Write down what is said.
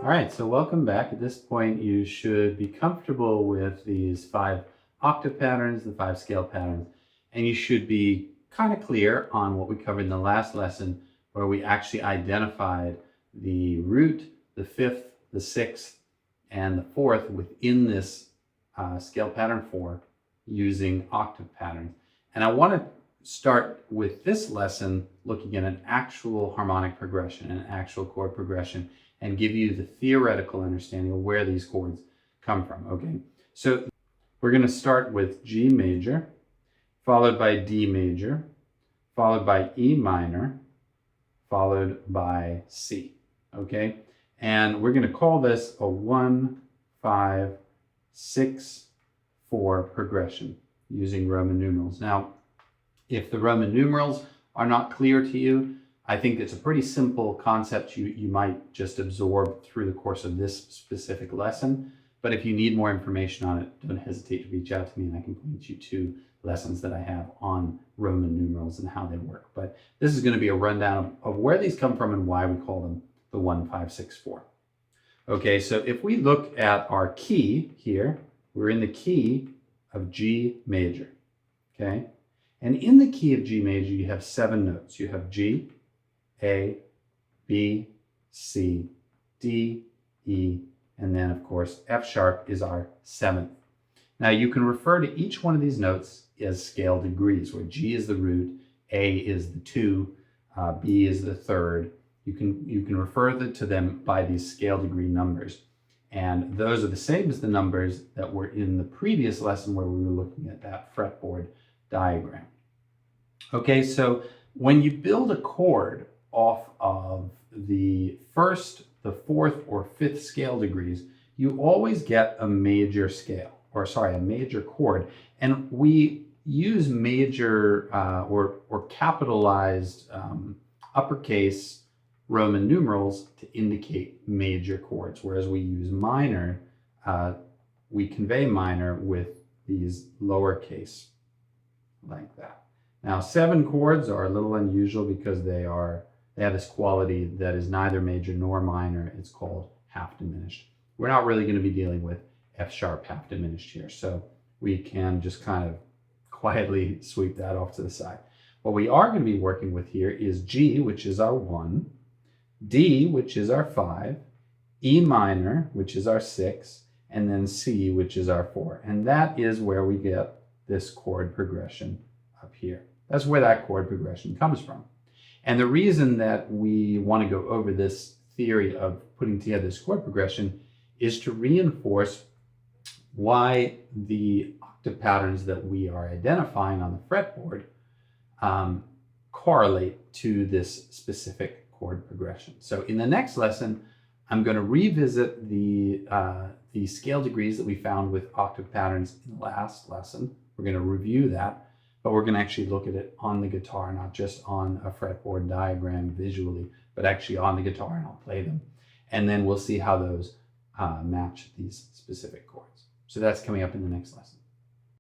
All right, so welcome back. At this point, you should be comfortable with these 5 octave patterns, the 5 scale patterns, and you should be kind of clear on what we covered in the last lesson, where we actually identified the root, the 5th, the 6th, and the 4th within this scale pattern 4 using octave patterns. And I want to start with this lesson looking at an actual harmonic progression, an actual chord progression, and give you the theoretical understanding of where these chords come from, okay? So we're going to start with G major, followed by D major, followed by E minor, followed by C, okay? And we're going to call this a 1, 5, 6, 4 progression using Roman numerals. Now, if the Roman numerals are not clear to you, I think it's a pretty simple concept you might just absorb through the course of this specific lesson. But if you need more information on it, don't hesitate to reach out to me and I can point you to lessons that I have on Roman numerals and how they work. But this is going to be a rundown of where these come from and why we call them the 1, 5, 6, 4. Okay, so if we look at our key here, we're in the key of G major, okay? And in the key of G major, you have 7 notes. You have G, A, B, C, D, E, and then of course F sharp is our 7th. Now you can refer to each one of these notes as scale degrees, where G is the root, A is the 2, B is the 3rd. You can refer to them by these scale degree numbers. And those are the same as the numbers that were in the previous lesson where we were looking at that fretboard diagram. Okay, so when you build a chord off of the 1st, the 4th, or 5th scale degrees, you always get a major scale, or sorry, a major chord. And we use major or capitalized uppercase Roman numerals to indicate major chords, whereas we use minor, we convey minor with these lowercase like that. Now, 7 chords are a little unusual because they have this quality that is neither major nor minor. It's called half diminished. We're not really going to be dealing with F sharp half diminished here, so we can just kind of quietly sweep that off to the side. What we are going to be working with here is G, which is our 1, D, which is our 5, E minor, which is our 6, and then C, which is our 4. And that is where we get this chord progression up here. That's where that chord progression comes from. And the reason that we want to go over this theory of putting together this chord progression is to reinforce why the octave patterns that we are identifying on the fretboard correlate to this specific chord progression. So in the next lesson, I'm going to revisit the scale degrees that we found with octave patterns in the last lesson. We're going to review that, but we're going to actually look at it on the guitar, not just on a fretboard diagram visually, but actually on the guitar, and I'll play them. And then we'll see how those match these specific chords. So that's coming up in the next lesson.